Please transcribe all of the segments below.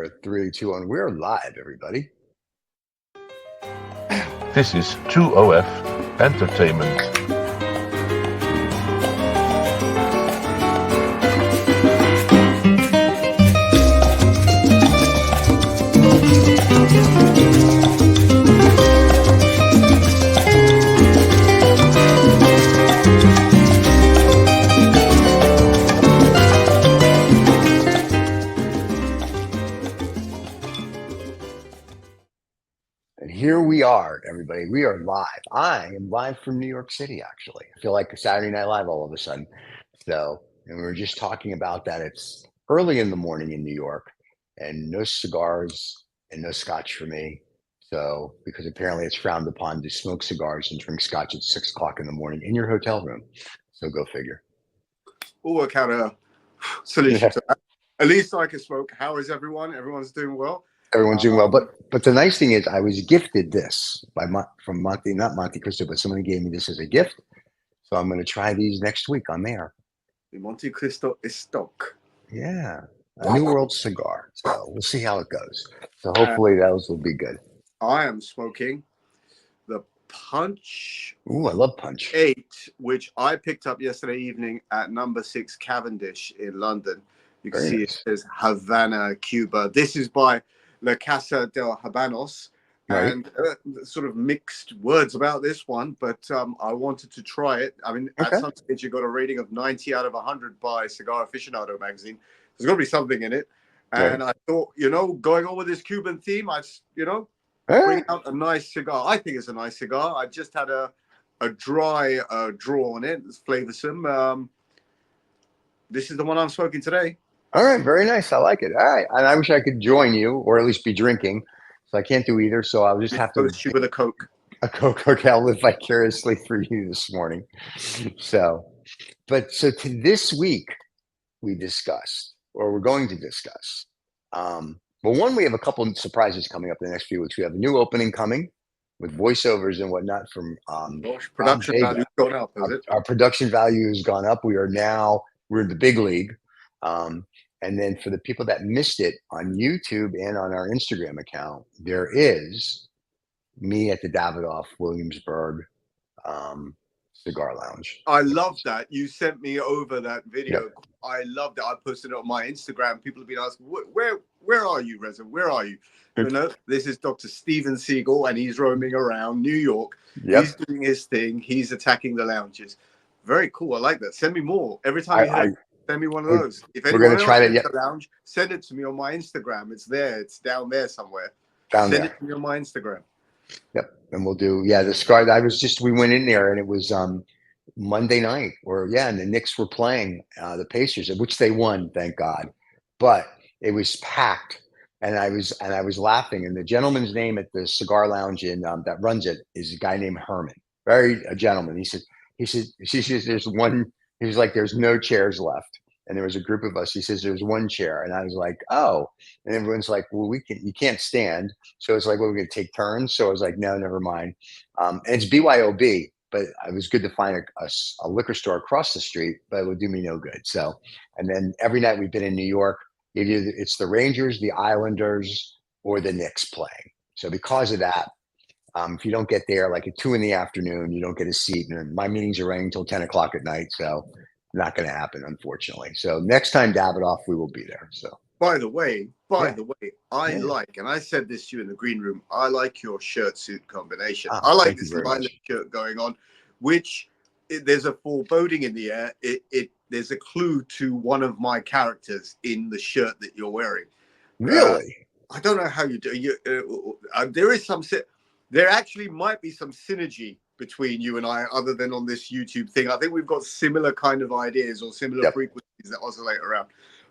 4, 3, 2, 1. We're live, everybody. This is 2OF Entertainment. And here we are, everybody. We are live. I am live from New York City, actually. I feel like Saturday Night Live all of a sudden. So, and we were just talking about that. It's early in the morning in New York and no cigars and no scotch for me. So, because apparently it's frowned upon to smoke cigars and drink scotch at 6 o'clock in the morning in your hotel room. So go figure. We'll work out a solution to that. At least I can smoke. How is everyone? Everyone's doing well. Everyone's doing well, but the nice thing is, I was gifted this from not Monte Cristo, but someone gave me this as a gift. So I'm going to try these next week on there. The Monte Cristo is stock. Yeah, a New World cigar. So we'll see how it goes. So hopefully those will be good. I am smoking the Punch. Ooh, I love Punch 8, which I picked up yesterday evening at number 6 Cavendish in London. You can see it says Havana, Cuba. This is by La Casa del Habanos, and sort of mixed words about this one, but I wanted to try it. I mean, at some stage, you got a rating of 90 out of 100 by Cigar Aficionado magazine. There's got to be something in it. And I thought, going on with this Cuban theme, bring out a nice cigar. I think it's a nice cigar. I just had a dry draw on it. It's flavorsome. This is the one I'm smoking today. All right, very nice. I like it. All right, and I wish I could join you, or at least be drinking. So I can't do either. So I'll just have to shoot with a Coke. A Coke. Okay, I'll live vicariously through you this morning. So to this week, we discussed, or we're going to discuss. Well, one, we have a couple of surprises coming up in the next few weeks. We have a new opening coming with voiceovers and whatnot from production value going up. Our production value has gone up. We're in the big league. And then for the people that missed it on YouTube and on our Instagram account, there is me at the Davidoff Williamsburg Cigar Lounge. I love that. You sent me over that video. Yep. I loved it. I posted it on my Instagram. People have been asking, where are you, Reza? Where are you? This is Dr. Steven Seagal, and he's roaming around New York. Yep. He's doing his thing. He's attacking the lounges. Very cool. I like that. Send me more. Every time send me one of those. If anyone else in the lounge, send it to me on my Instagram. It's there. It's down there somewhere. Send it to me on my Instagram. Yep. And we'll do, the Cigar. We went in there and it was Monday night and the Knicks were playing the Pacers, which they won, thank God. But it was packed and I was laughing. And the gentleman's name at the Cigar Lounge that runs it is a guy named Herman. A gentleman. He says there's one. He was like, there's no chairs left. And there was a group of us. He says, there's one chair. And I was like, oh. And everyone's like, well, you can't stand. So it's like, well, we're going to take turns. So I was like, no, never mind. And it's BYOB, but it was good to find a liquor store across the street, but it would do me no good. So, and then every night we've been in New York, it's the Rangers, the Islanders, or the Knicks playing. So because of that, if you don't get there like at 2 p.m, you don't get a seat. And my meetings are running until 10 o'clock at night. So not going to happen, unfortunately. So next time Davidoff, we will be there. So by the way, I like, and I said this to you in the green room, I like your shirt suit combination. I like this lilac shirt going on, which there's a foreboding in the air. There's a clue to one of my characters in the shirt that you're wearing. Really? I don't know how you do. There actually might be some synergy between you and I, other than on this YouTube thing. I think we've got similar kind of ideas or similar frequencies that oscillate around.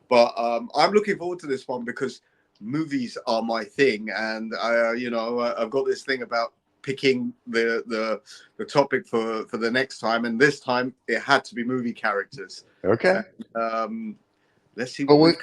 But I'm looking forward to this one because movies are my thing, and I've got this thing about picking the topic for the next time, and this time it had to be movie characters. Okay. Let's see. But what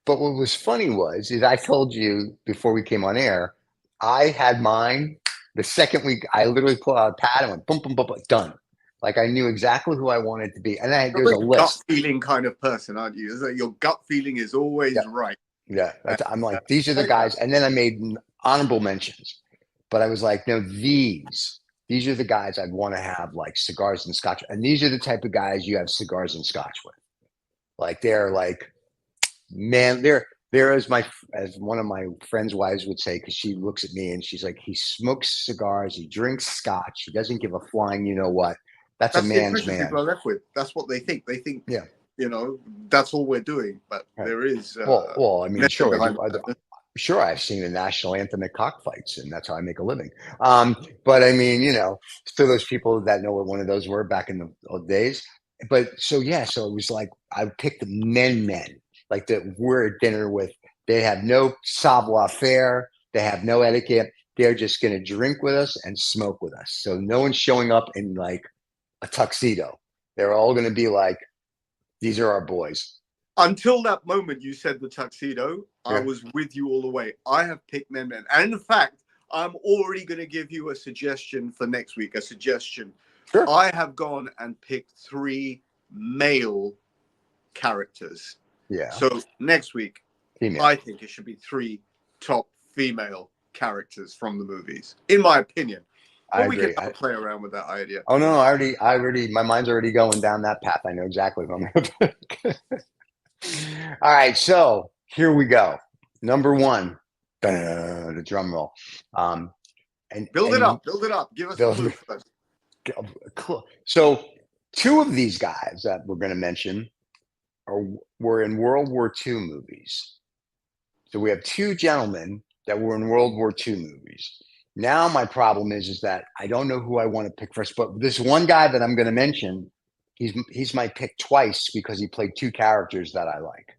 was funny is I told you before we came on air, I had mine. The second week, I literally pulled out a pad and went boom, boom, boom, boom, done. Like I knew exactly who I wanted to be, and there's a list. Gut feeling kind of person, aren't you? Is that your gut feeling is always right? Yeah, And, I'm like, these are the take that. guys. And then I made honorable mentions, but I was like, no, these are the guys I'd want to have like cigars and scotch. And these are the type of guys you have cigars and scotch with. Like they're like, man, they're as one of my friend's wives would say, because she looks at me and she's like, he smokes cigars, he drinks scotch, he doesn't give a flying, you know what? That's a That's the man's impression people man. are left with. That's what they think. They think, Yeah. that's all we're doing. But Right. there is Well, I mean, method sure, behind it. sure, I've seen the national anthem at cockfights, and that's how I make a living. But I mean, still those people that know what one of those were back in the old days. But so yeah, so it was like I picked men, like that we're at dinner with. They have no savoir faire. They have no etiquette. They're just going to drink with us and smoke with us. So no one's showing up in like a tuxedo. They're all going to be like, these are our boys. Until that moment you said the tuxedo, Yeah. I was with you all the way. I have picked men. And in fact, I'm already going to give you a suggestion for next week, a suggestion. Sure. I have gone and picked 3 male characters. Yeah. So next week, Female. I think it should be 3 top female characters from the movies, in my opinion. But we can have a play around with that idea. Oh no, I already, my mind's already going down that path. I know exactly what I'm going to pick. All right, so here we go. Number 1, the drum roll. And build it up. Give us a clue first. So 2 of these guys that we're going to mention were in World War II movies. So we have 2 gentlemen that were in World War II movies. Now my problem is that I don't know who I want to pick first, but this one guy that I'm going to mention, he's my pick twice because he played 2 characters that I like.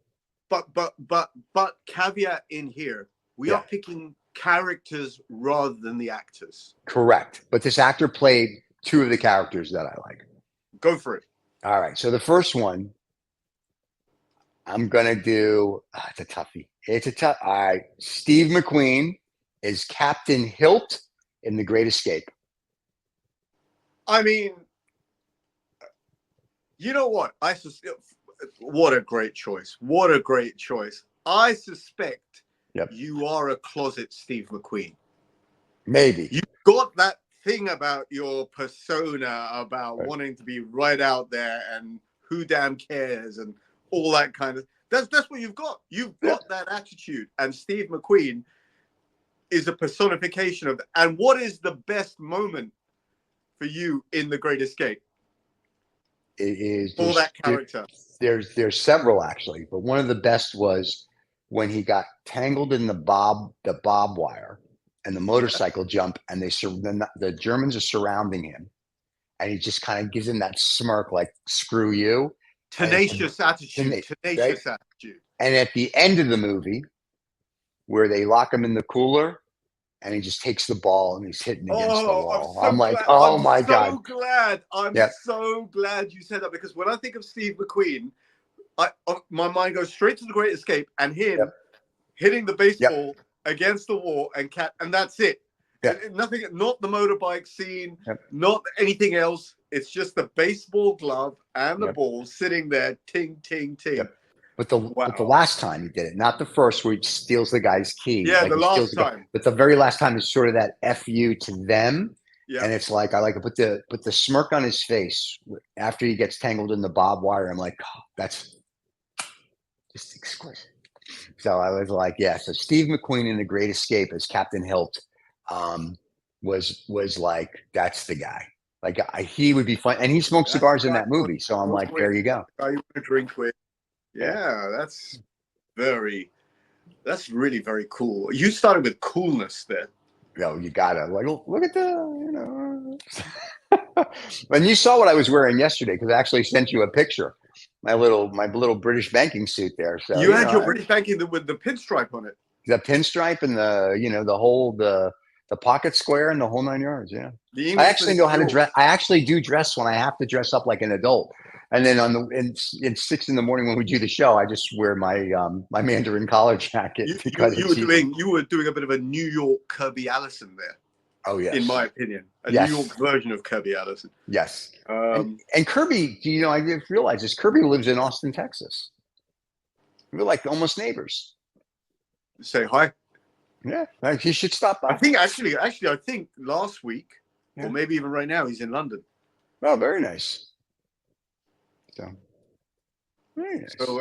But caveat in here, we are picking characters rather than the actors. Correct. But this actor played 2 of the characters that I like. Go for it. All right. So the first one, I'm going to do, it's a toughie. All right. Steve McQueen is Captain Hilt in The Great Escape. I mean, you know what? What a great choice. What a great choice. I suspect you are a closet Steve McQueen. Maybe. You've got that thing about your persona, about wanting to be right out there and who damn cares and all that kind of. That's what you've got. You've got that attitude. And Steve McQueen is a personification of that. And what is the best moment for you in The Great Escape? It is for that character. There's several actually, but one of the best was when he got tangled in the bob wire and the motorcycle jump, and the Germans are surrounding him, and he just kind of gives him that smirk, like "screw you." Tenacious attitude. And at the end of the movie, where they lock him in the cooler, and he just takes the ball and he's hitting against the wall. I'm like, oh my God. I'm so glad you said that, because when I think of Steve McQueen, my mind goes straight to The Great Escape and him hitting the baseball against the wall and that's it. Nothing, not the motorbike scene, not anything else. It's just the baseball glove and the ball sitting there, ting, ting, ting. But the last time he did it, not the first where he steals the guy's key. Yeah, the last time. But the very last time is sort of that FU to them. Yeah. And it's like, I like to put the smirk on his face after he gets tangled in the barbed wire. I'm like, oh, that's just exquisite. So I was like, so Steve McQueen in The Great Escape as Captain Hilt was like, that's the guy. Like he would be fun. And he smoked cigars in that movie. So I'm like, there you go. Guy you want to drink with. Yeah, that's really very cool. You started with coolness there. You gotta look at the, And you saw what I was wearing yesterday, because I actually sent you a picture. My little British banking suit there. So you had your British banking with the pinstripe on it. The pinstripe and the pocket square and the whole 9 yards. Yeah. I actually know how to dress. I actually do dress when I have to dress up like an adult. And then in 6 a.m. when we do the show, I just wear my my Mandarin collar jacket. You were doing a bit of a New York Kirby Allison there. Oh yes, in my opinion, New York version of Kirby Allison. Yes, and Kirby. I didn't realize this. Kirby lives in Austin, Texas. We're like almost neighbors. say hi. Yeah, he should stop by. I think actually, I think last week, Yeah. or maybe even right now, he's in London. Oh, very nice. So, very nice. So,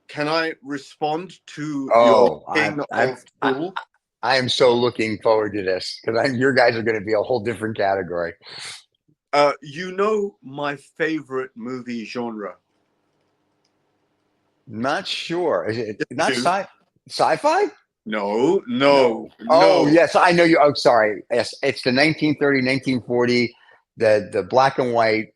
can I respond to Oh, your king of cool? I am so looking forward to this because your guys are going to be a whole different category. You know my favorite movie genre? Not sure. Is it not do. sci-fi? No. Oh, yes, I know you. Oh, sorry. Yes, it's the 1930, 1940, the black and white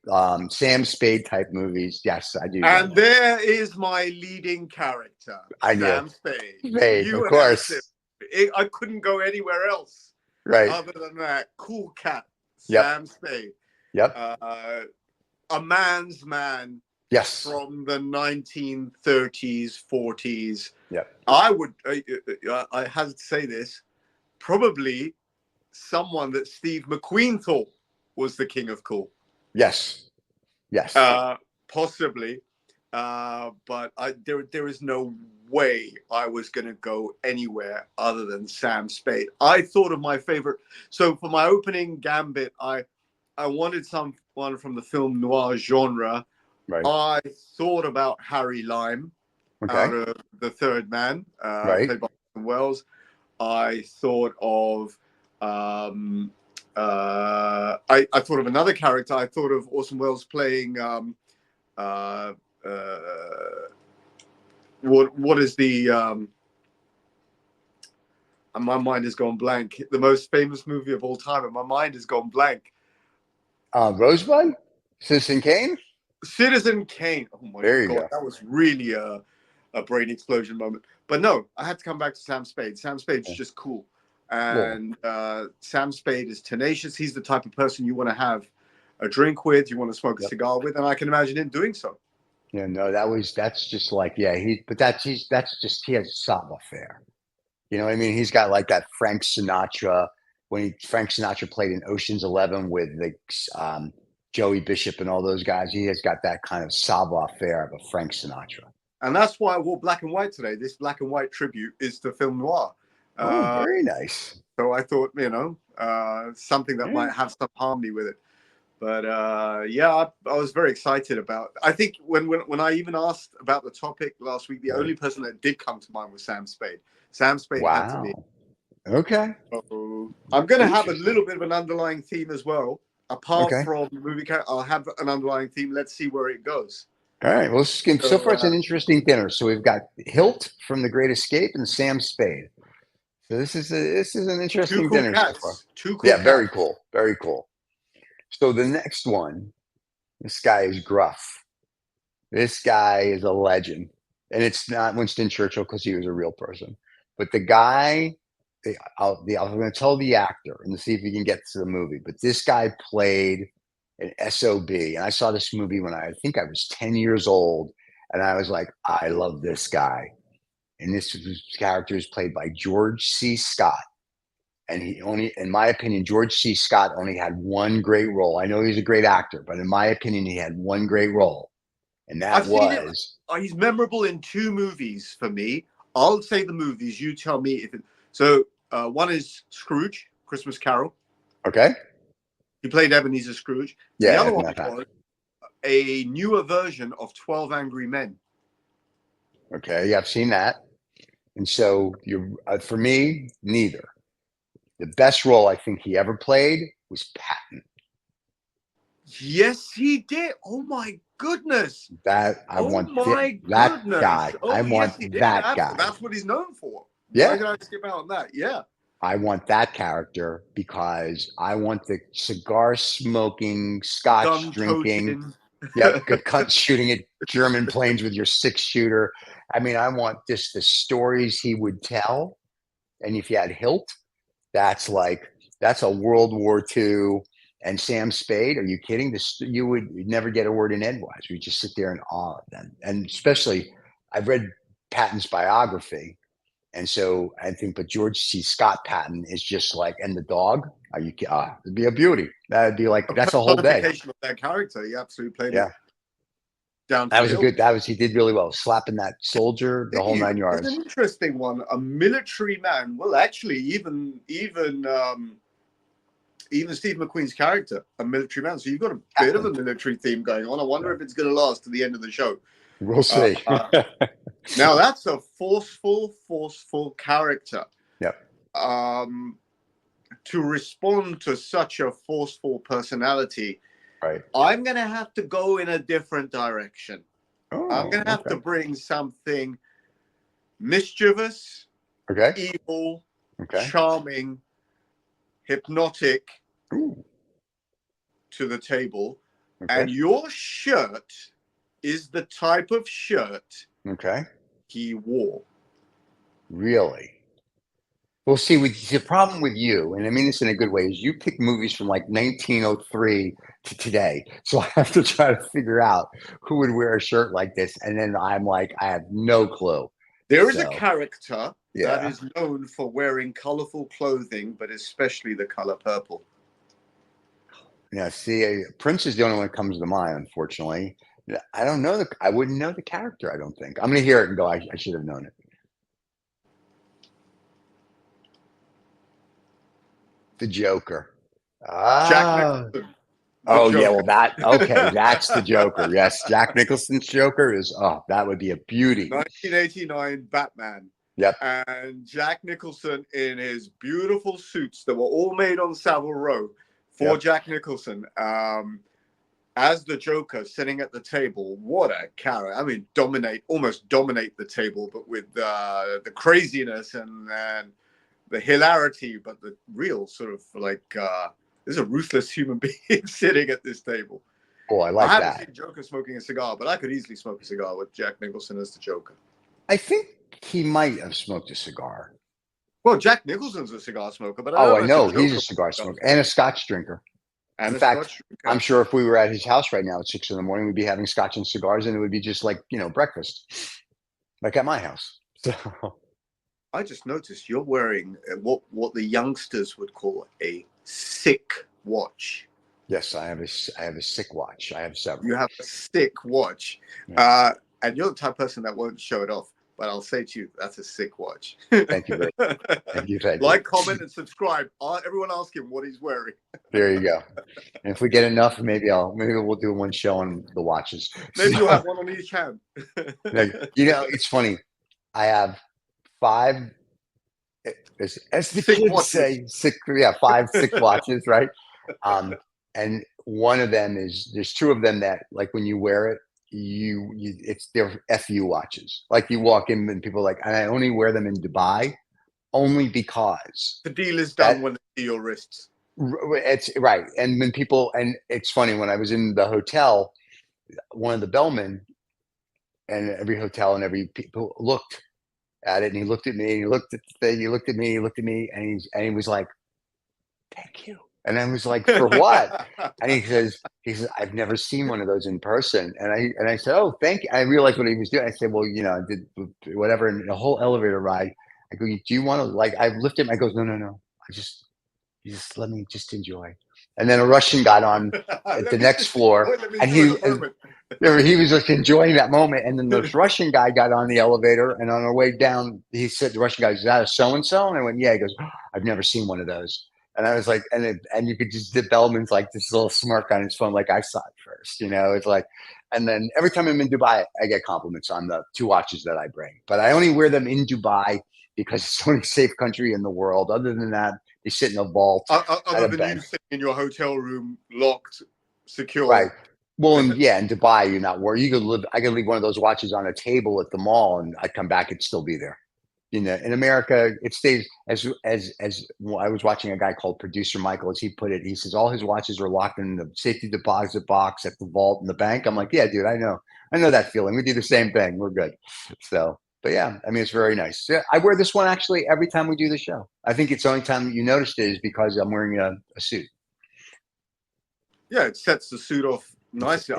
Sam Spade type movies. Yes, I do. And there is my leading character, Sam Spade. Of course. I couldn't go anywhere else. Right. Other than that, cool cat, Yep. Sam Spade. Yep. A man's man. Yes. From the 1930s, 40s. Yeah. I had to say this, probably someone that Steve McQueen thought was the king of cool. Yes. Yes. Possibly. But there is no way I was going to go anywhere other than Sam Spade. I thought of my favorite. So for my opening gambit, I wanted someone from the film noir genre. Right. I thought about Harry Lime out of The Third Man, played by Orson Welles. I thought of I thought of another character. I thought of Orson Welles playing what is the and my mind has gone blank. The most famous movie of all time, and my mind has gone blank. Rosebud? Citizen Kane? Citizen Kane. Oh my God, that was really a brain explosion moment. But no, I had to come back to Sam Spade. Sam Spade's just cool. And Sam Spade is tenacious. He's the type of person you want to have a drink with, you want to smoke a cigar with, and I can imagine him doing so. Yeah, no, that's just like, he has a savoir-faire. You know what I mean? He's got like that Frank Sinatra, Frank Sinatra played in Ocean's 11 with the Joey Bishop and all those guys. He has got that kind of savoir-faire of a Frank Sinatra. And that's why I wore black and white today. This black and white tribute is to film noir. Very nice. So I thought, something that might have some harmony with it. But I was very excited about. I think when I even asked about the topic last week, the only person that did come to mind was Sam Spade. Sam Spade had to be. Okay. So I'm going to have a little bit of an underlying theme as well. Apart from the movie character, I'll have an underlying theme. Let's see where it goes. All right. Well, so far it's an interesting dinner. So we've got Hilt from The Great Escape and Sam Spade. So this is an interesting dinner so far. Two cool cats. Very cool. Very cool. So the next one, this guy is gruff. This guy is a legend. And it's not Winston Churchill because he was a real person. But the guy, I'm going to tell the actor and see if we can get to the movie. But this guy played an SOB. And I saw this movie when I think I was 10 years old. And I was like, I love this guy. And this character is played by George C. Scott. And he only, in my opinion, George C. Scott only had one great role. I know he's a great actor, but in my opinion, he had one great role. And that was... He's memorable in two movies for me. I'll say the movies. You tell me if it... So one is Scrooge, Christmas Carol. Okay. He played Ebenezer Scrooge. Yeah, the other one was a newer version of 12 Angry Men. Okay, yeah, I've seen that. And so for me, neither. The best role I think he ever played was Patton. Yes, he did. Oh my goodness! That I want that guy. Oh, I want that guy. That's what he's known for. Yeah. Why did I skip out on that? Yeah. I want that character because I want the cigar smoking, Scotch drinking, shooting at German planes with your 6-shooter. I mean, I want just the stories he would tell. And if you had Hilt, that's a World War II. And Sam Spade, are you kidding? You'd never get a word in edgewise. We just sit there in awe of them. And especially, I've read Patton's biography. And so I think, but George C. Scott Patton is just like, and the dog, it'd be a beauty. That'd be like, that's a whole day. Of that character, he absolutely played it. down to That the was a hilt. good. He did really well, slapping that soldier, the whole nine It's yards. an interesting one. A military man. Well, actually, even Steve McQueen's character, a military man. So you've got a bit of a military theme going on. I wonder if it's going to last to the end of the show. We'll see. Now that's a forceful character. Yep. To respond to such a forceful personality, Right. I'm going to have to go in a different direction. Oh, I'm going to have to bring something mischievous, evil, charming, hypnotic to the table. And your shirt is the type of shirt he wore. Really? Well, see, the problem with you, and I mean this in a good way, is you pick movies from like 1903 to today. So I have to try to figure out who would wear a shirt like this. And then I'm like, I have no clue. There is a character that is known for wearing colorful clothing, but especially the color purple. Yeah, see, Prince is the only one that comes to mind, unfortunately. I don't know. I wouldn't know the character, I don't think. I'm going to hear it and go, I should have known it. The Joker. Jack Nicholson. Yeah, well that's the Joker. Yes, Jack Nicholson's Joker is, that would be a beauty. 1989 Batman. Yep. And Jack Nicholson in his beautiful suits that were all made on Savile Row for Jack Nicholson. As the Joker sitting at the table, what a character. I mean, almost dominate the table, but with the craziness and the hilarity, but the real sort of like, there's a ruthless human being sitting at this table. Oh, I like that. I haven't seen Joker smoking a cigar, but I could easily smoke a cigar with Jack Nicholson as the Joker. I think he might have smoked a cigar. Well, Jack Nicholson's a cigar smoker, but I know he's a cigar smoker and a Scotch drinker. In fact, I'm sure if we were at his house right now at 6 a.m, we'd be having Scotch and cigars, and it would be just like, breakfast, like at my house. So I just noticed you're wearing what the youngsters would call a sick watch. Yes, I have a sick watch. I have several. You have a sick watch, and you're the type of person that won't show it off. But I'll say to you, that's a sick watch. Thank you. Thank you. Like, comment, and subscribe. Everyone ask him what he's wearing. There you go. And if we get enough, maybe we'll do one show on the watches. Maybe you'll have one on each hand. It's funny. I have 5, as the sick kids watches. say, 5 sick watches, right? And one of them there's 2 of them that, like, when you wear it, they're FU watches. Like, you walk in and people are like, and I only wear them in Dubai only because the deal is done when they see your wrists. It's right. And when and it's funny, when I was in the hotel, one of the bellmen, and every hotel and every people looked at it, and he looked at me, and he looked at the thing, he looked at me, and he was like, thank you. And I was like, for what? And he says, I've never seen one of those in person. And I said, oh, thank you. I realized what he was doing. I said, well, I did whatever. And the whole elevator ride, I go, do you want to, like, I lifted him. I goes, no. You just let me just enjoy. And then a Russian got on at the next floor, and he was just enjoying that moment. And then the Russian guy got on the elevator, and on our way down, he said, the Russian guy, is that a so-and-so? And I went, yeah. He goes, I've never seen one of those. And I was like, and you could just, the bellman's like this little smirk on his phone, like, I saw it first, it's like, and then every time I'm in Dubai, I get compliments on the 2 watches that I bring, but I only wear them in Dubai because it's the only safe country in the world. Other than that, they sit in a vault. Other than you sitting in your hotel room, locked, secure. Right. Well, in Dubai, you're not worried. I could leave one of those watches on a table at the mall, and I'd come back, it'd still be there. In America, it stays as I was watching a guy called Producer Michael, as he put it. He says all his watches are locked in the safety deposit box at the vault in the bank. I'm like, yeah, dude, I know that feeling. We do the same thing. We're good. So, but yeah, I mean, it's very nice. Yeah, I wear this one actually every time we do the show. I think it's the only time you noticed it is because I'm wearing a suit. Yeah, it sets the suit off nicely.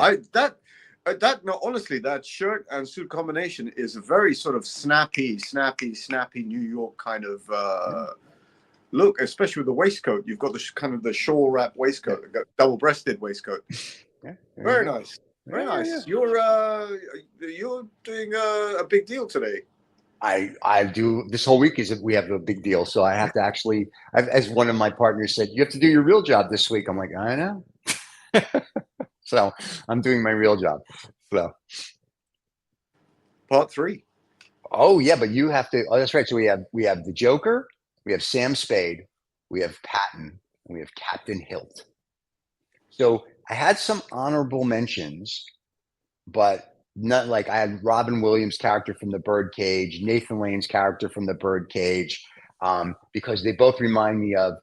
Honestly, that shirt and suit combination is a very sort of snappy New York kind of look, especially with the waistcoat. You've got the kind of the shawl wrap waistcoat, double-breasted waistcoat. Yeah, very nice. Very Yeah, nice. You're doing a big deal today. I do. This whole week is we have a big deal, so I have to actually. As one of my partners said, you have to do your real job this week. I'm like, I know. So I'm doing my real job. So. Part 3. Oh yeah, but you have to. Oh, that's right. So we have the Joker, we have Sam Spade, we have Patton, and we have Captain Hilt. So I had some honorable mentions, but not like I had Robin Williams' character from The Birdcage, Nathan Lane's character from The Birdcage, because they both remind me of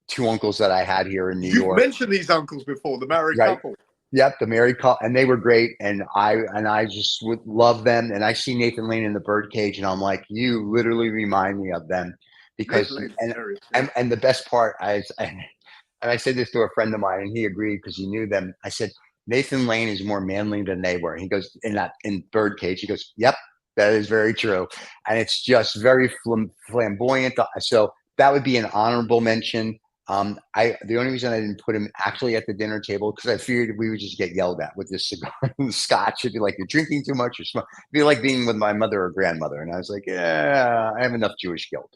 two uncles that I had here in New You've York. mentioned these uncles before, the married Right. couple. Yep, the married couple, and they were great, and I just would love them. And I see Nathan Lane in The Birdcage, and I'm like, you literally remind me of them, because Nathan Lane's hilarious, yeah. and the best part, and I said this to a friend of mine, and he agreed because he knew them. I said Nathan Lane is more manly than they were. He goes in Birdcage. He goes, "Yep, that is very true," and it's just very flamboyant. So that would be an honorable mention. The only reason I didn't put him actually at the dinner table because I feared we would just get yelled at with this cigar and Scotch. It'd be like you're drinking too much or smoke. It'd be like being with my mother or grandmother, and I was like, yeah, I have enough Jewish guilt.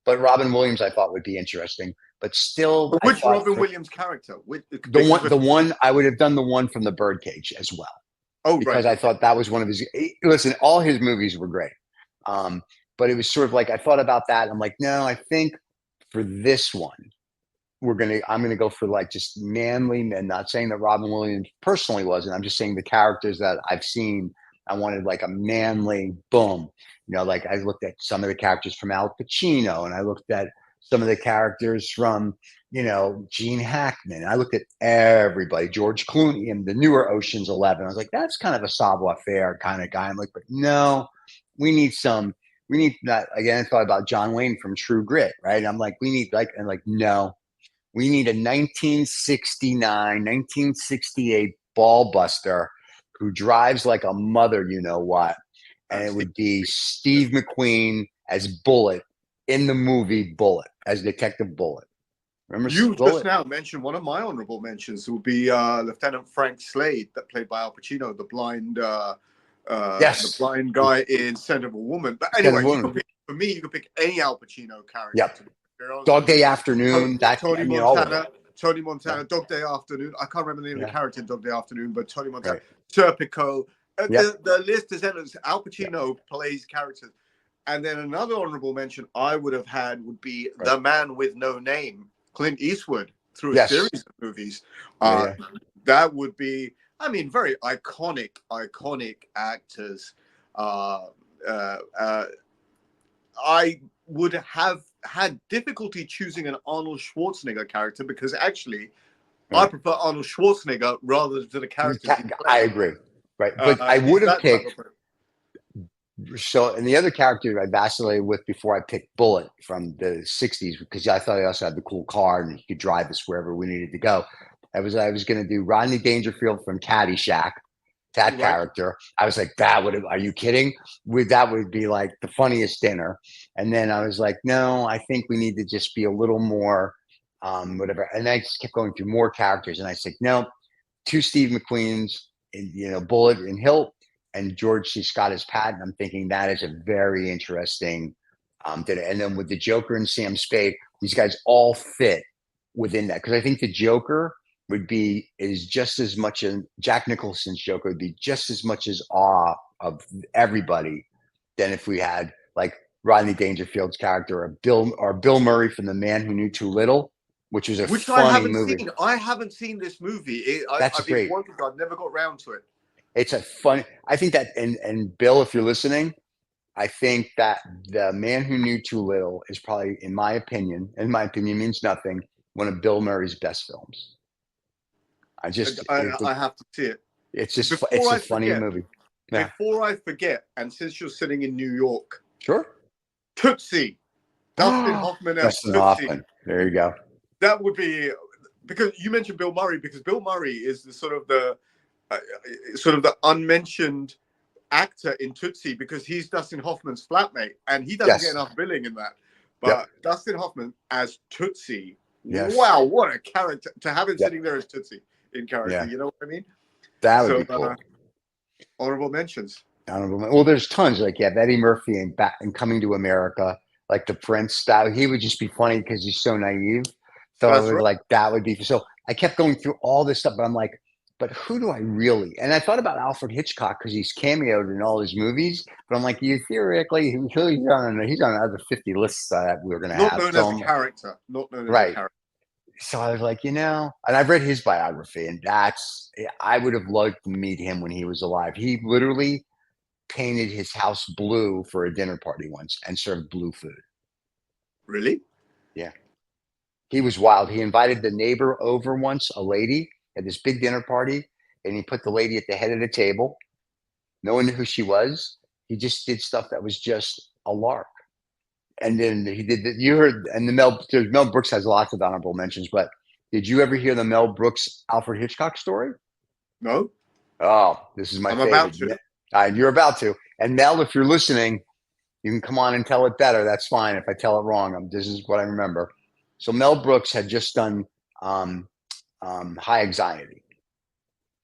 But Robin Williams, I thought would be interesting. But still, But which Robin Williams character? The one I would have done the one from The Birdcage as well. Oh, because right. I thought that was one of his. Listen, all his movies were great, but it was sort of like I thought about that. I'm like, no, I think for this one, I'm gonna go for like just manly men. Not saying that Robin Williams personally wasn't. I'm just saying the characters that I've seen. I wanted like a manly boom. Like I looked at some of the characters from Al Pacino, and I looked at some of the characters from Gene Hackman. I looked at everybody, George Clooney, and the newer Ocean's 11. I was like, that's kind of a savoir-faire kind of guy. I'm like, but no, we need that. Again, I thought about John Wayne from True Grit, right? I'm like, we need no, we need a 1969, 1968 ball buster who drives like a mother, you know what? And it would be Steve McQueen as Bullet in the movie Bullet, as Detective Bullet. Remember You Bullet? just now mentioned one of my honorable mentions would be Lieutenant Frank Slade, that played by Al Pacino, the blind Yes. the blind guy in Scent of a Woman. But Scent of a anyway, Woman. for me, you could pick any Al Pacino character. Yep. Dog Day Afternoon. Tony Montana, Yeah. Dog Day Afternoon. I can't remember the name of the character in Dog Day Afternoon, but Tony Montana, Right. Serpico. Yep. The list is endless. Al Pacino plays characters. And then another honorable mention I would have had would be The Man with No Name, Clint Eastwood, through a series of movies. That would be, very iconic actors. I would have had difficulty choosing an Arnold Schwarzenegger character because actually I prefer Arnold Schwarzenegger rather than the character. I agree. Right. But I would have picked. So, and the other character I vacillated with before I picked Bullet from the 60s, because I thought he also had the cool car and he could drive us wherever we needed to go. I was going to do Rodney Dangerfield from Caddyshack, that character. I was like, are you kidding? That would be like the funniest dinner. And then I was like, no, I think we need to just be a little more, whatever. And I just kept going through more characters. And I said, no, 2 Steve McQueen's, Bullet and Hilt, and George C. Scott as Patton. I'm thinking that is a very interesting dinner. And then with the Joker and Sam Spade, these guys all fit within that. Because I think the Joker is just as much, and Jack Nicholson's Joker would be just as much as awe of everybody than if we had like Rodney Dangerfield's character or Bill Murray from The Man Who Knew Too Little, which was funny movie. I haven't seen this movie. I've been working, I've never got around to it. It's I think that, and Bill, if you're listening, I think that The Man Who Knew Too Little is probably, in my opinion means nothing, one of Bill Murray's best films. I have to see it. It's just, it's a funny movie. Yeah. Before I forget, and since you're sitting in New York. Sure. Tootsie. Dustin Hoffman as Dustin Tootsie. Hoffman. There you go. That would be, because you mentioned Bill Murray, because Bill Murray is the sort of the unmentioned actor in Tootsie, because he's Dustin Hoffman's flatmate and he doesn't get enough billing in that. But Dustin Hoffman as Tootsie, wow, what a character to have him sitting there as Tootsie in character. You know what I mean? That would So be cool. honorable mentions. Well, there's tons. Like you have Eddie Murphy and Coming to America, like the Prince. That he would just be funny because he's so naive. So I That's was right. like, that would be so. I kept going through all this stuff, but I'm like, but who do I really? And I thought about Alfred Hitchcock because he's cameoed in all his movies. But I'm like, you theoretically, he's on another 50 lists that we were going to Not have. known So as a I'm like, character. Not known as a right. character. So I was like, and I've read his biography, and I would have loved to meet him when he was alive. He literally painted his house blue for a dinner party once and served blue food. Really? Yeah. He was wild. He invited the neighbor over once, a lady, at this big dinner party, and he put the lady at the head of the table. No one knew who she was. He just did stuff that was just a lark. And then he did that. You heard, and Mel Brooks has lots of honorable mentions, but did you ever hear the Mel Brooks Alfred Hitchcock story? No. Oh, this is my I'm about favorite. to. You're about to. And Mel, if you're listening, you can come on and tell it better. That's fine. If I tell it wrong, this is what I remember. So Mel Brooks had just done um, High Anxiety.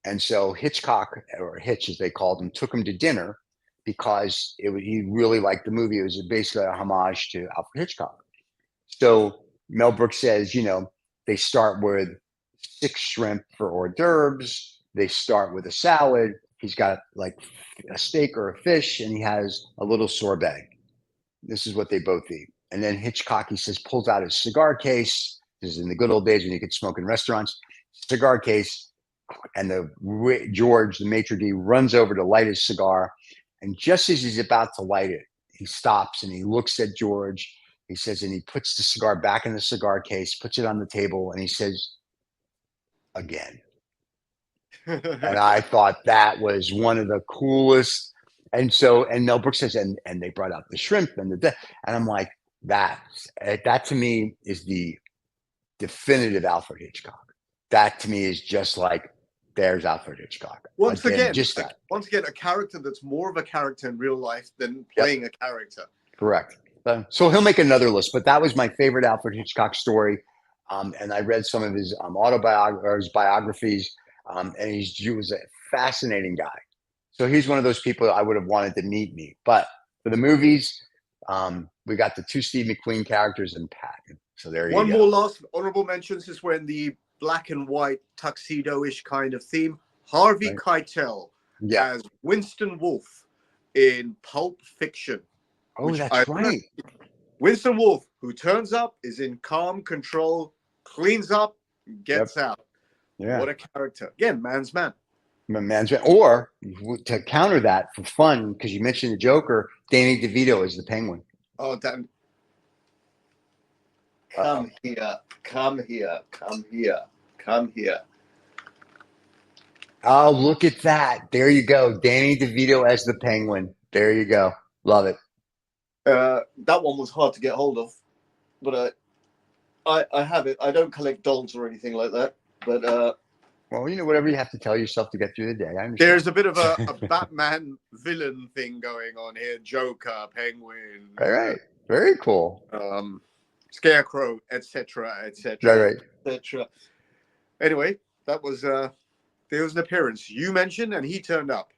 And so Hitchcock, or Hitch as they called him, took him to dinner because he really liked the movie. It was basically a homage to Alfred Hitchcock. So Mel Brooks says, they start with 6 shrimp for hors d'oeuvres. They start with a salad. He's got like a steak or a fish, and he has a little sorbet. This is what they both eat. And then Hitchcock, he says, pulls out his cigar case. This is in the good old days when you could smoke in restaurants. Cigar case, and George, the maitre d', runs over to light his cigar. And just as he's about to light it, he stops and he looks at George. He says, and he puts the cigar back in the cigar case, puts it on the table, and he says, again. And I thought that was one of the coolest. And Mel Brooks says, and they brought out the shrimp and and I'm like, that to me is the definitive Alfred Hitchcock. That to me is just like, there's Alfred Hitchcock. Once again, a character that's more of a character in real life than playing a character. Correct. So he'll make another list, but that was my favorite Alfred Hitchcock story. And I read some of his biographies, and he was a fascinating guy. So he's one of those people I would have wanted to meet. But for the movies, we got the 2 Steve McQueen characters and Patton. So there you go. One more last honorable mentions is when the black and white tuxedo-ish kind of theme. Harvey Keitel as Winston Wolfe in Pulp Fiction. Oh, that's right. Winston Wolfe, who turns up, is in calm control, cleans up, gets out. Yeah. What a character. Again, man's man. Man's man. Or to counter that for fun, because you mentioned the Joker, Danny DeVito is the Penguin. Oh, damn. Come here, come here, come here, come here. Oh, look at that. There you go. Danny DeVito as the Penguin. There you go. Love it. That one was hard to get hold of, but I have it. I don't collect dolls or anything like that, but well, whatever you have to tell yourself to get through the day. I understand. There's a bit of a Batman villain thing going on here. Joker, Penguin. All right. Very cool. Scarecrow, etc., etc., etc. Anyway, that was there was an appearance you mentioned, and he turned up.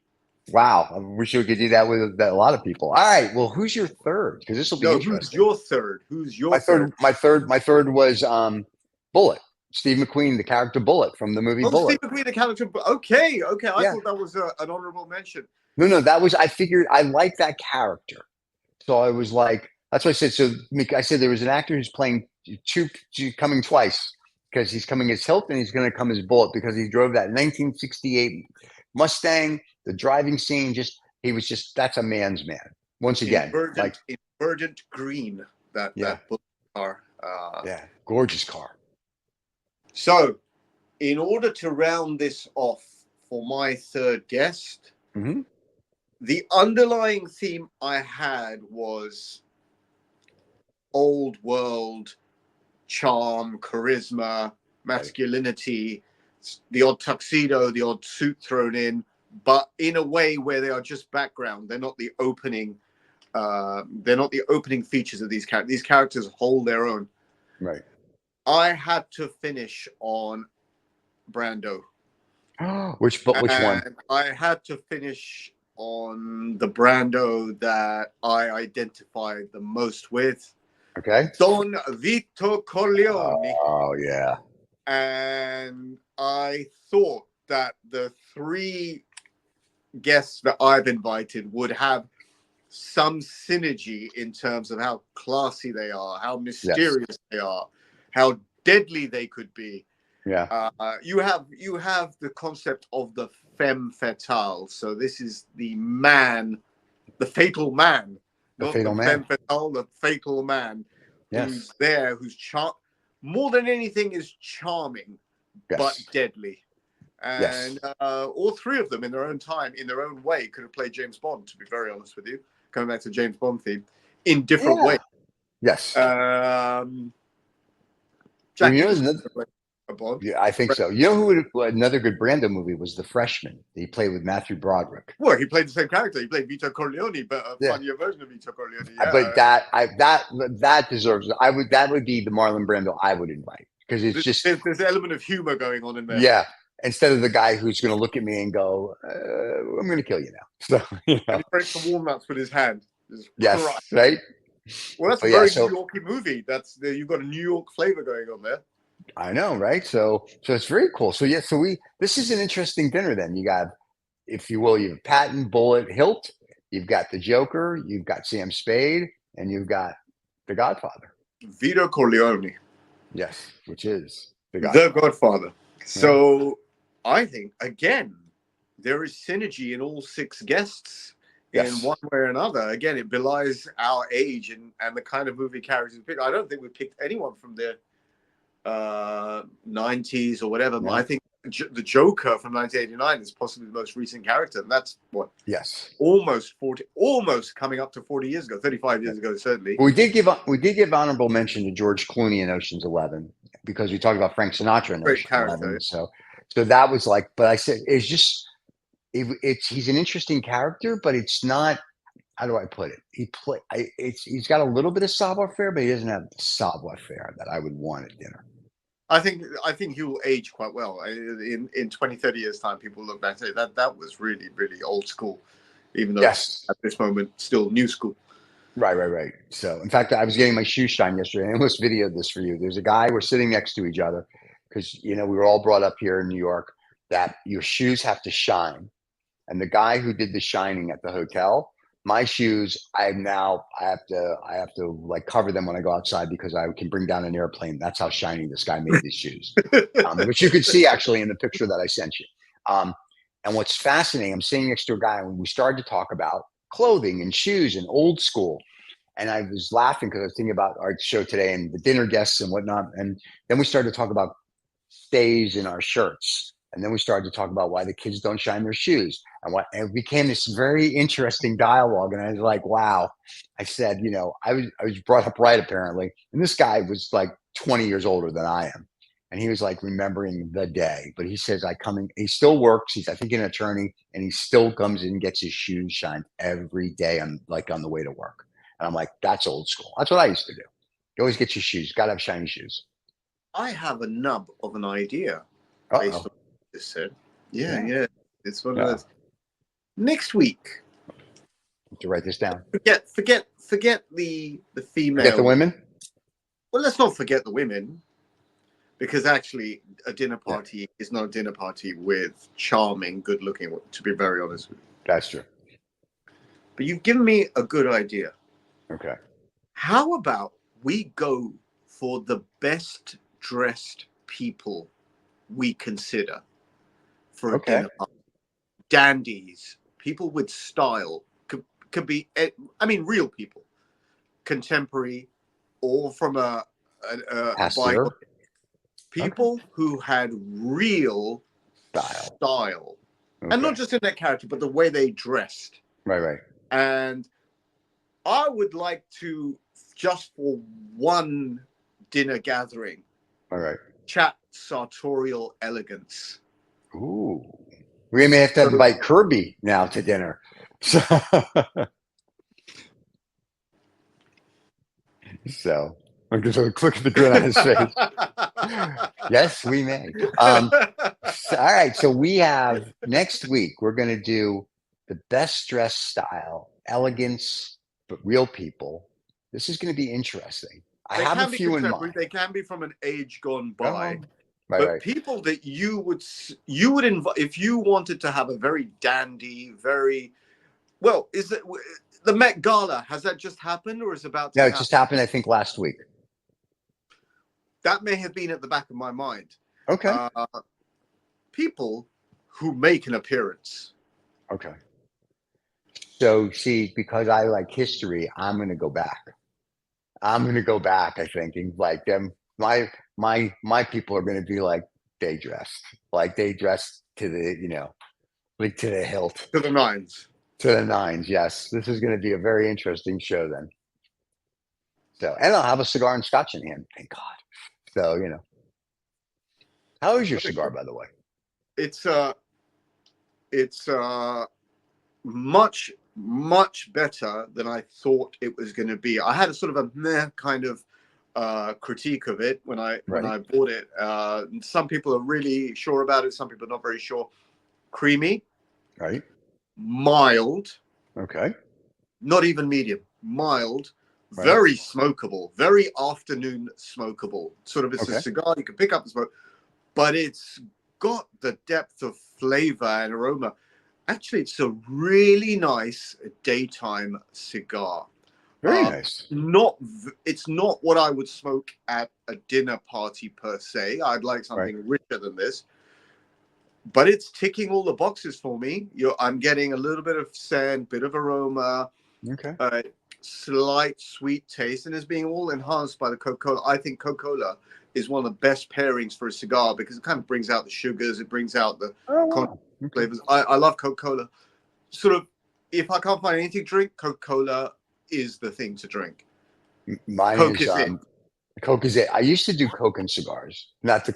Wow, I wish we could do that with a lot of people. All right, well, who's your third? Because this will be interesting. Who's your third? Who's your third? My third was Bullet. Steve McQueen, the character Bullet from the movie Bullet. Steve McQueen, the character. Okay. I thought that was an honorable mention. No, that was. I figured I like that character, so I was like, that's what I said. So I said there was an actor who's playing coming twice because he's coming as Hilton, he's going to come as Bullet because he drove that 1968 Mustang. The driving scene, that's a man's man. Once again, in verdant green. That Bullet car. Gorgeous car. So, in order to round this off for my third guest, the underlying theme I had was old world charm, charisma, masculinity, the odd tuxedo, the odd suit thrown in, but in a way where they are just background. They're not the opening. They're not the opening features of these characters. These characters hold their own. Right. I had to finish on Brando. Which one? And I had to finish on the Brando that I identified the most with, Okay. Don Vito Corleone. Oh yeah. And I thought that the three guests that I've invited would have some synergy in terms of how classy they are, how mysterious they are, how deadly they could be. Yeah. You have the concept of the femme fatale. So this is the man, the fatal man, The not fatal the man. femme fatale, the fatal man who's Yes. there, who's more than anything is charming, but Yes. deadly. And all three of them in their own time, in their own way, could have played James Bond, to be very honest with you, coming back to James Bond theme, in different ways. Yes. Jack You know, Nicholson played a Bond. yeah, I think so. You know who another good Brando movie was? The Freshman. He played with Matthew Broderick. Well, he played the same character. He played Vito Corleone, but a Yeah. funnier version of Vito Corleone. But that deserves. That would be the Marlon Brando I would invite, because it's just there's an element of humor going on in there. yeah. Instead of the guy who's going to look at me and go, "I'm going to kill you now." So And he breaks the walnuts with his hand. yes, Christ. right. Well, that's a very New Yorky movie. You've got a New York flavor going on there. I know, right? So it's very cool. So yeah, this is an interesting dinner. Then you got, if you will, you have Patton, Bullet, Hilt. You've got the Joker. You've got Sam Spade, and you've got the Godfather. Vito Corleone. Yes, which is the Godfather. So I think, again, there is synergy in all six guests in one way or another. Again, it belies our age and the kind of movie characters we picked. I don't think we picked anyone from the 90s or whatever. No. I think the Joker from 1989 is possibly the most recent character. And that's what? Yes. Almost coming up to 40 years ago, 35 years ago, certainly. We did give honorable mention to George Clooney in Ocean's 11, because we talked about Frank Sinatra in Ocean's 11. So that was like, but I said, it's just, he's an interesting character, but it's not, how do I put it? He's got a little bit of savoir-faire, but he doesn't have the savoir-faire that I would want at dinner. I think he will age quite well. In 20, 30 years' time, people look back and say that was really, really old school, even though it's at this moment still new school. Right. So, in fact, I was getting my shoes shined yesterday. I almost videoed this for you. There's a guy, we're sitting next to each other, because, we were all brought up here in New York that your shoes have to shine. And the guy who did the shining at the hotel, my shoes, I have to like cover them when I go outside, because I can bring down an airplane. That's how shiny this guy made these shoes, which you could see actually in the picture that I sent you. And what's fascinating, I'm sitting next to a guy when we started to talk about clothing and shoes and old school. And I was laughing because I was thinking about our show today and the dinner guests and whatnot. And then we started to talk about stays in our shirts. And then we started to talk about why the kids don't shine their shoes, and it became this very interesting dialogue. And I was like, wow. I said, I was brought up right, apparently. And this guy was like 20 years older than I am. And he was like remembering the day, but he says, he still works. He's, I think, an attorney, and he still comes in and gets his shoes shined every day on the way to work. And I'm like, that's old school. That's what I used to do. You always get your shoes. Got to have shiny shoes. I have a nub of an idea based on what you just said. Yeah. It's one of those. Next week. To write this down. Forget the female. Forget the women? Well, let's not forget the women. Because actually, a dinner party is not a dinner party with charming, good-looking, to be very honest with you. That's true. But you've given me a good idea. Okay. How about we go for the best dressed people we consider for a dinner party? Dandies, people with style, could be, real people, contemporary, or from a Bible. People who had real style. And not just in their character, but the way they dressed. Right. And I would like to, just for one dinner gathering, chat sartorial elegance. Ooh. We may have to invite Kirby now to dinner. So I'm just going to click the grin on his face. Yes, we may. All right. So we have next week, we're going to do the best dressed style, elegance, but real people. This is going to be interesting. I They have a can be few in contemporary. mind. They can be from an age gone by. Oh, right, But right. people that you would invite if you wanted to have a very dandy, very well, is it the Met Gala? Has that just happened or is about to No, it happen? just happened, I think, last week. That may have been at the back of my mind. Okay. People who make an appearance. Okay. So see, because I like history, I'm going to go back. I think, and like them, my people are going to be like they dressed to the, like to the hilt, To the nines. to the nines. Yes, this is going to be a very interesting show then. So, and I'll have a cigar and scotch in hand. Thank God. So, how is your cigar, by the way? It's much better than I thought it was going to be. I had a sort of a meh kind of critique of it when I bought it. Some people are really sure about it. Some people are not very sure. Creamy, Right. mild. Okay. Not even medium. Mild. Right. Very smokable. Very afternoon smokable. Sort of, it's a cigar you can pick up the smoke, but it's got the depth of flavor and aroma. Actually, it's a really nice daytime cigar. Very nice. It's not what I would smoke at a dinner party per se. I'd like something richer than this, but it's ticking all the boxes for me. I'm getting a little bit of scent, bit of aroma, slight sweet taste, and it's being all enhanced by the Coca-Cola. I think Coca-Cola is one of the best pairings for a cigar because it kind of brings out the sugars, it brings out the flavors. I love Coca-Cola. Sort of, if I can't find anything to drink, Coca-Cola is the thing to drink. Mine Coke is it. Coke is it. I used to do Coke and cigars, not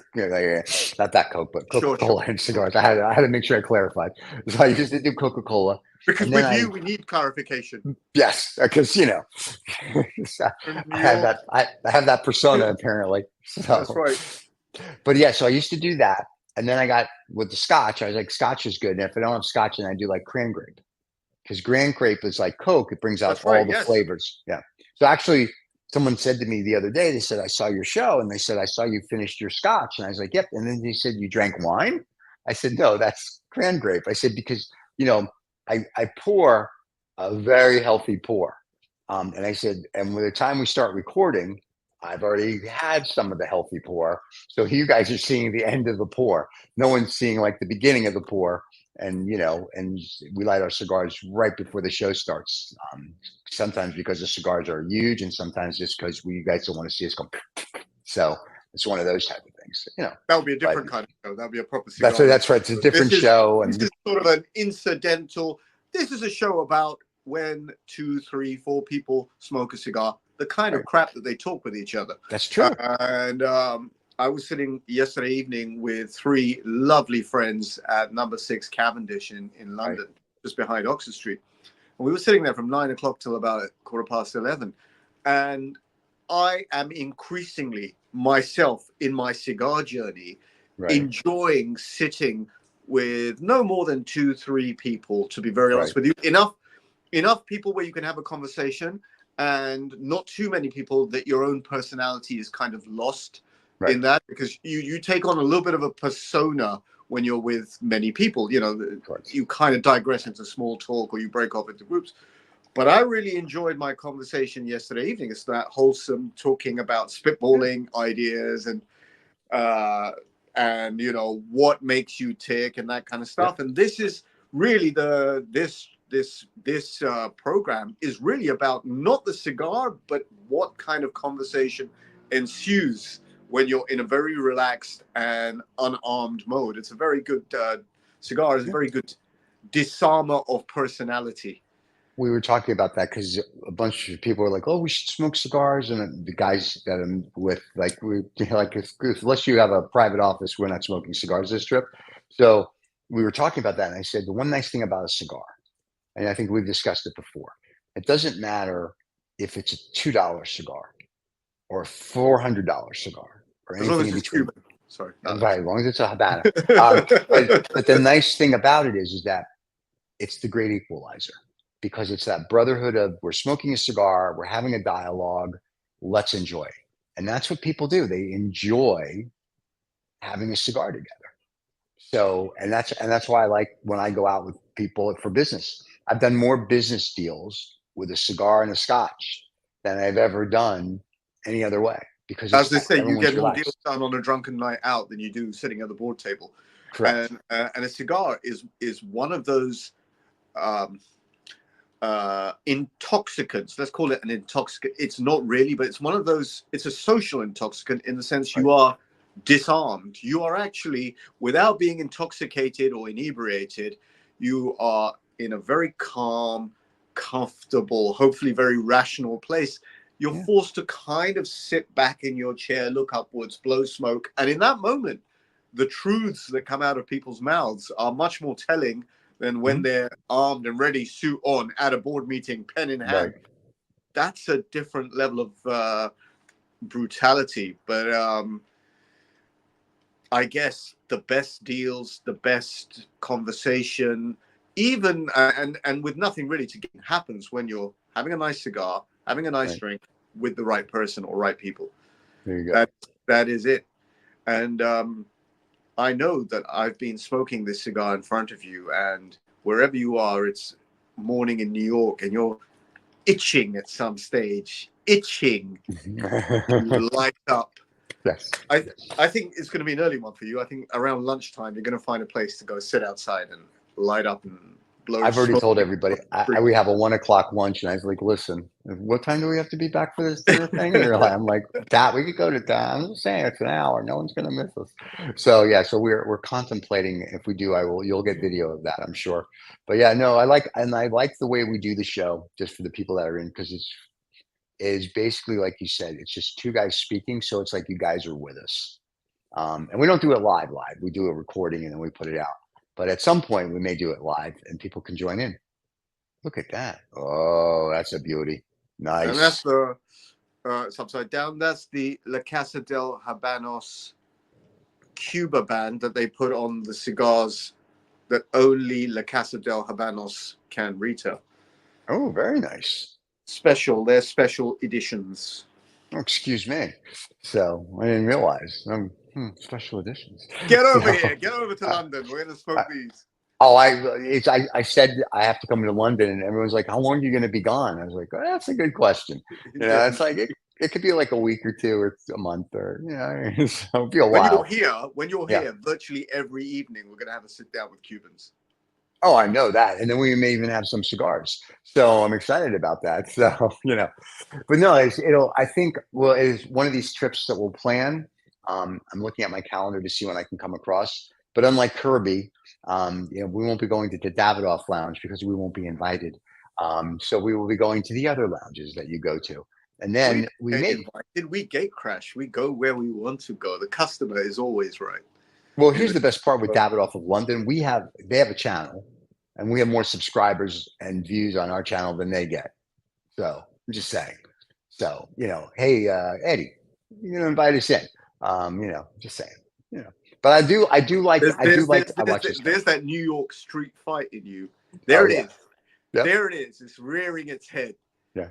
not that Coke, but Coca-Cola and cigars. I had to make sure I clarified. So I used to do Coca-Cola, because with you we need clarification. Yes, because I have that persona apparently. So. That's right. But yeah, so I used to do that, and then I got with the Scotch. I was like, Scotch is good, and if I don't have Scotch, then I do like cran grape, because cran grape is like Coke. It brings out all the flavors. Yeah. So actually, someone said to me the other day, they said, I saw your show, and they said, I saw you finished your Scotch, and I was like, yep. And then they said, you drank wine? I said, no, that's cran grape. I said, because I pour a very healthy pour, and I said, and by the time we start recording, I've already had some of the healthy pour. So you guys are seeing the end of the pour. No one's seeing like the beginning of the pour. And, and we light our cigars right before the show starts. Sometimes because the cigars are huge, and sometimes just because you guys don't want to see us go. So it's one of those type of things, That would be a different kind of show. That would be a proper cigar. That's right. It's a different show. This is sort of an incidental. This is a show about when 2, 3, 4 people smoke a cigar, the kind of crap that they talk with each other. That's true. And I was sitting yesterday evening with 3 lovely friends at number 6 Cavendish in London, just behind Oxford Street. And we were sitting there from 9 o'clock till about 11:15. And I am increasingly myself in my cigar journey, enjoying sitting with no more than 2, 3 people, to be very honest with you. Enough people where you can have a conversation, and not too many people that your own personality is kind of lost in that, because you take on a little bit of a persona when you're with many people. You kind of digress into small talk, or you break off into groups. But I really enjoyed my conversation yesterday evening. It's that wholesome talking about spitballing ideas and what makes you tick and that kind of stuff. And this is really this program is really about not the cigar, but what kind of conversation ensues when you're in a very relaxed and unarmed mode. It's a very good cigar. It's a very good disarmer of personality. We were talking about that because a bunch of people were like, "Oh, we should smoke cigars," and the guys that I'm with, unless you have a private office, we're not smoking cigars this trip. So we were talking about that, and I said the one nice thing about a cigar, and I think we've discussed it before, it doesn't matter if it's a $2 cigar or a $400 cigar or anything in between. Sorry. Right, as long as it's a Habano. But the nice thing about it is that it's the great equalizer, because it's that brotherhood of, we're smoking a cigar, we're having a dialogue, let's enjoy. And that's what people do. They enjoy having a cigar together. So, and that's why I like when I go out with people for business. I've done more business deals with a cigar and a Scotch than I've ever done any other way, because As it's they say, you everyone's get more deals relaxed. done on a drunken night out than you do sitting at the board table. Correct. And a cigar is one of those intoxicants. Let's call it an intoxicant. It's not really, but it's one of those. It's a social intoxicant in the sense you are disarmed. You are actually, without being intoxicated or inebriated, you are in a very calm, comfortable, hopefully very rational place. You're forced to kind of sit back in your chair, look upwards, blow smoke, and in that moment, the truths that come out of people's mouths are much more telling than when they're armed and ready, suit on, at a board meeting, pen in hand. Right. That's a different level of brutality. But I guess the best deals, the best conversation, even and with nothing really to gain, happens when you're having a nice cigar, having a nice drink with the right person or right people. There you go. That is it. And I know that I've been smoking this cigar in front of you, and wherever you are, it's morning in New York, and you're itching at some stage, itching to light up. Yes. I think it's going to be an early one for you. I think around lunchtime, you're going to find a place to go sit outside and light up and blow I've already smoke. told everybody we have a 1:00 lunch, and I was like, "Listen, what time do we have to be back for this thing?" And I'm like, "That we could go to that." I'm just saying, it's an hour. No one's gonna miss us. So yeah, so we're contemplating. If we do, I will. You'll get video of that, I'm sure. But yeah, no, I like the way we do the show, just for the people that are in, because it's is basically like you said. It's just two guys speaking, so it's like you guys are with us. And we don't do it live. We do a recording and then we put it out. But at some point, we may do it live and people can join in. Look at that. Oh, that's a beauty. And that's Nice. the it's upside down. That's the La Casa del Habanos Cuba band that they put on the cigars that only La Casa del Habanos can retail. Oh, very nice. They're special editions. Oh, excuse me. So I didn't realize. Special editions. Get over So, here. Get over to London. We're going to smoke these. I said I have to come to London, and everyone's like, "How long are you going to be gone?" I was like, "That's a good question." It's like it could be like a week or two, or a month, or so it'll be a while. When you're here, virtually every evening we're going to have a sit down with Cubans. Oh, I know that, and then we may even have some cigars. So I'm excited about that. So but no, I think, well, it is one of these trips that we'll plan. I'm looking at my calendar to see when I can come across. But unlike Kirby, we won't be going to the Davidoff Lounge because we won't be invited. So we will be going to the other lounges that you go to, and then we may. Invited. We gate crash. We go where we want to go. The customer is always right. Well, here's the best part with Davidoff of London. They have a channel, and we have more subscribers and views on our channel than they get. So I'm just saying. So, hey, Eddie, you're going to invite us in. Just saying, but I do like, I watch this. There's that New York street fight in you. There it is. Yep. There it is. It's rearing its head. Yeah.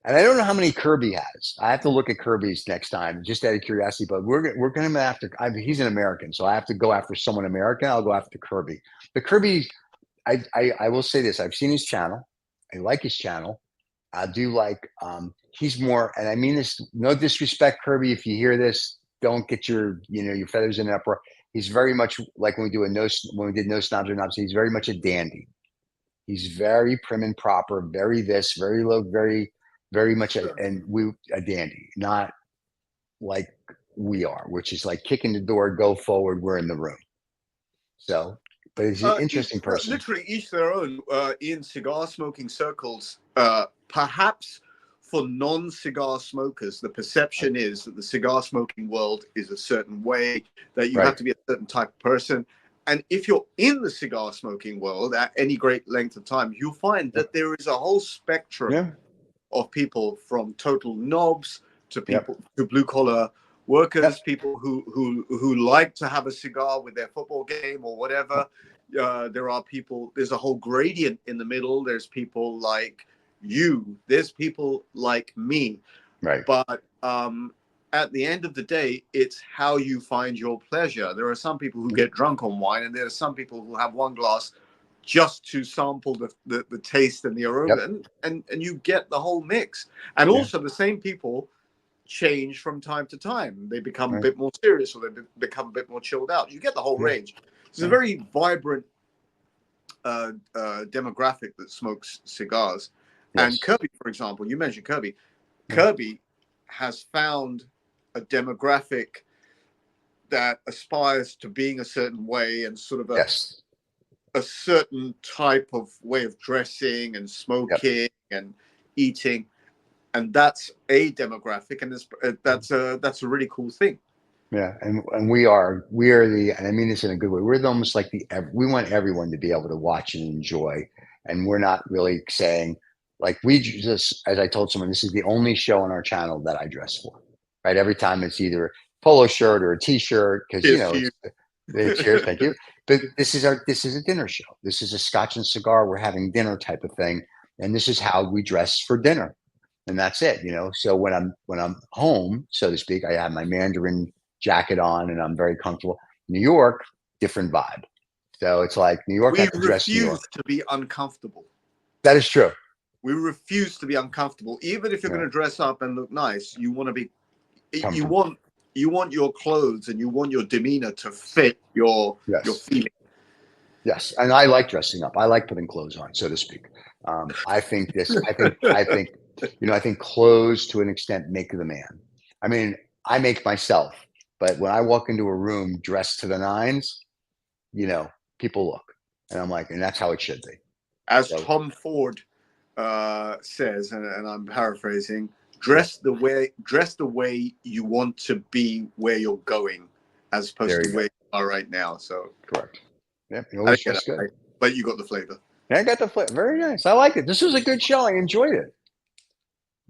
And I don't know how many Kirby has. I have to look at Kirby's next time, just out of curiosity. But we're going to after. He's an American, so I have to go after someone American. I'll go after Kirby. The Kirby, I will say this: I've seen his channel. I like his channel. I do like. He's more, and I mean this. No disrespect, Kirby. If you hear this, don't get your your feathers in an uproar. He's very much like when we did No Snobs or Knobs. He's very much a dandy. He's very prim and proper, very this, very low, very much a dandy, not like we are, which is like kicking the door, go forward, we're in the room. So, but he's an interesting person. Literally, each their own. In cigar smoking circles, perhaps for non-cigar smokers, the perception is that the cigar smoking world is a certain way, that you have to be a certain type of person. And if you're in the cigar smoking world at any great length of time, you'll find that there is a whole spectrum of people, from total knobs to people to blue collar workers, Yep. people who like to have a cigar with their football game or whatever. There are people. There's a whole gradient in the middle. There's people like you. There's people like me. Right. But at the end of the day, it's how you find your pleasure. There are some people who get drunk on wine, and there are some people who have one glass just to sample the taste and the aroma, Yep. and you get the whole mix. And Yeah. also the same people change from time to time. They become a Right. bit more serious, or they become a bit more chilled out. You get the whole Yeah. range. It's a Yeah. very vibrant demographic that smokes cigars. And Yes. Kirby, for example, you mentioned Kirby. Yeah. Kirby has found a demographic that aspires to being a certain way, and sort of Yes. a certain type of way of dressing and Yep. smoking and eating, and that's a demographic, and that's a really cool thing. Yeah, and we are the, and I mean this in a good way. We're almost like we want everyone to be able to watch and enjoy, and we're not really saying like we just, as I told someone, this is the only show on our channel that I dress for, right? Every time it's either polo shirt or a t-shirt because Cheers to you. cheers, thank you. But this is a dinner show. This is a Scotch and cigar. We're having dinner type of thing, and this is how we dress for dinner, and that's it. So when I'm home, so to speak, I have my Mandarin jacket on and I'm very comfortable. New York, different vibe. So it's like New York, I We have to dress New refuse York. to be uncomfortable. That is true. We refuse to be uncomfortable. Even if you're Yeah. going to dress up and look nice, you want to be, you Comfortable. want your clothes and you want your demeanor to fit your Yes. feeling. Yes. And I like dressing up. I like putting clothes on, so to speak. I think I think clothes to an extent make the man. I mean, I make myself, but when I walk into a room dressed to the nines, people look and I'm like, and that's how it should be. As So, Tom Ford says, and I'm paraphrasing, dress the way you want to be where you're going, as opposed to where you are right now. So correct. Yeah, you I always didn't get dress it good. right, but you got the flavor. Yeah, I got the flip. Very nice. I like it. This was a good show. I enjoyed it.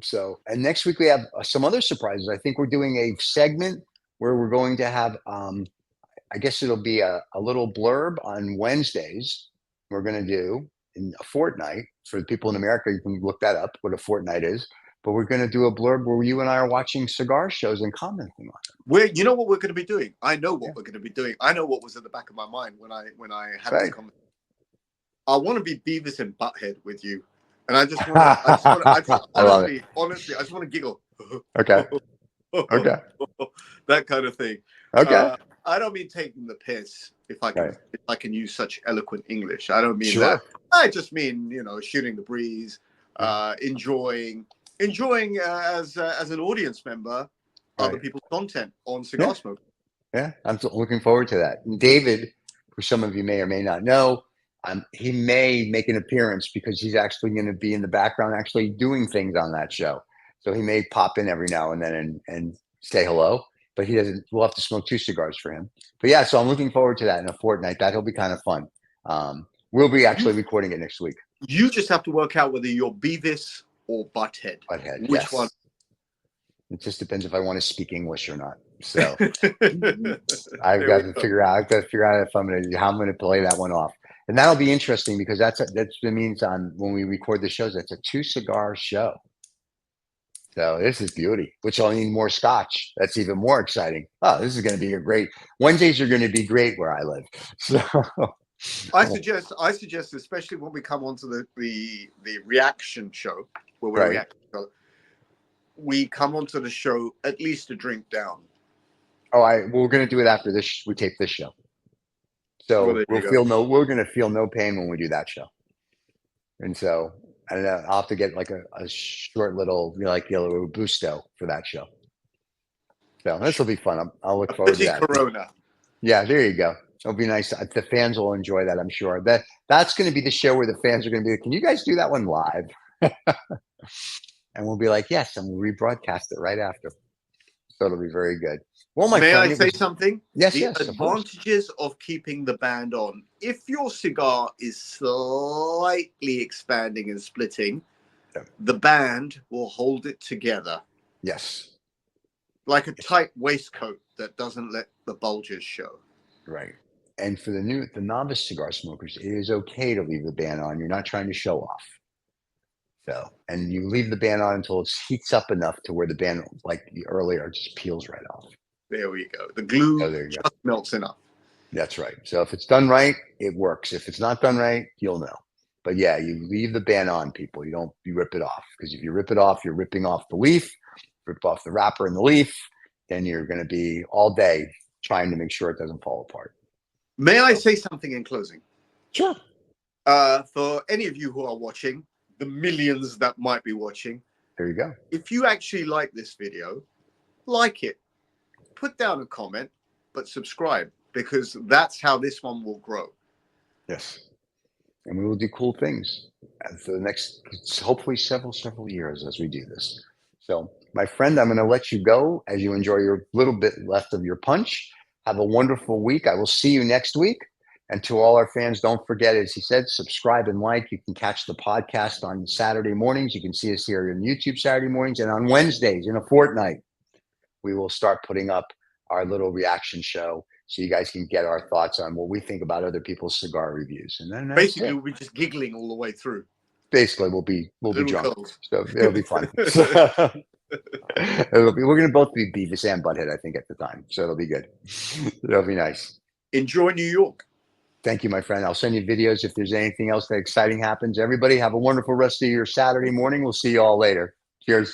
So, and next week we have some other surprises. I think we're doing a segment where we're going to have, I guess it'll be a little blurb on Wednesdays. We're going to do in a fortnight. For the people in America, you can look that up, what a fortnight is. But we're going to do a blurb where you and I are watching cigar shows and commenting on it. You know what we're going to be doing? I know what we're going to be doing. I know what was at the back of my mind when I had this conversation. I want to be Beavis and Butthead with you, and I just want to. Honestly, I just want to giggle. Okay. Okay. That kind of thing. Okay. I don't mean taking the piss, if I can use such eloquent English. I don't mean Sure. that. I just mean shooting the breeze, enjoying as an audience member other people's content on Cigar Smoke. Yeah, I'm looking forward to that. And David, who some of you may or may not know, he may make an appearance because he's actually going to be in the background, actually doing things on that show. So he may pop in every now and then and say hello. But he doesn't. We'll have to smoke 2 cigars for him. But yeah, so I'm looking forward to that in a fortnight. That'll be kind of fun. We'll be actually recording it next week. You just have to work out whether you're Beavis or Butthead. Butthead, Which one? It just depends if I want to speak English or not. So I've got to figure out if how I'm going to play that one off. And that'll be interesting because that means when we record the shows, that's a 2 cigar show. So this is beauty, which will need more Scotch. That's even more exciting. Oh, this is going to be Wednesdays are going to be great where I live. So I suggest, especially when we come onto the reaction show where we're reacting, we come onto the show at least a drink down. We're going to do it after this. We tape this show. So we're going to feel no pain when we do that show. And so I don't know. I'll have to get like a short little, like yellow Busto for that show. So this will be fun. I'll look forward to that. Corona. Yeah, there you go. It'll be nice. The fans will enjoy that, I'm sure. That's going to be the show where the fans are going to be like, can you guys do that one live? And we'll be like, yes, and we'll rebroadcast it right after. So it'll be very good. Well, May I say something? Yes, the advantages of keeping the band on. If your cigar is slightly expanding and splitting, the band will hold it together. Yes. Like a tight waistcoat that doesn't let the bulges show. Right. And for the novice cigar smokers, it is okay to leave the band on. You're not trying to show off. So, and you leave the band on until it heats up enough to where the band, like earlier, just peels right off. There we go. The glue there you just melts enough. That's right. So if it's done right, it works. If it's not done right, you'll know. But yeah, you leave the band on, people. You rip it off, because if you rip it off, you're ripping off the leaf, rip off the wrapper and the leaf. Then you're going to be all day trying to make sure it doesn't fall apart. May I say something in closing? Sure. For any of you who are watching, the millions that might be watching, there you go. If you actually like this video, like it, put down a comment, but subscribe, because that's how this one will grow. Yes. And we will do cool things for the next, hopefully several years as we do this. So, my friend, I'm going to let you go as you enjoy your little bit left of your punch. Have a wonderful week. I will see you next week. And to all our fans, don't forget, as he said, subscribe and like. You can catch the podcast on Saturday mornings. You can see us here on YouTube Saturday mornings. And on Wednesdays, in a fortnight, we will start putting up our little reaction show so you guys can get our thoughts on what we think about other people's cigar reviews. And then basically, we'll be just giggling all the way through. Basically, we'll be drunk. Curls. So it'll be fun. We're going to both be Beavis and Butthead, I think, at the time. So it'll be good. It'll be nice. Enjoy New York. Thank you, my friend. I'll send you videos if there's anything else that exciting happens. Everybody have a wonderful rest of your Saturday morning. We'll see you all later. Cheers.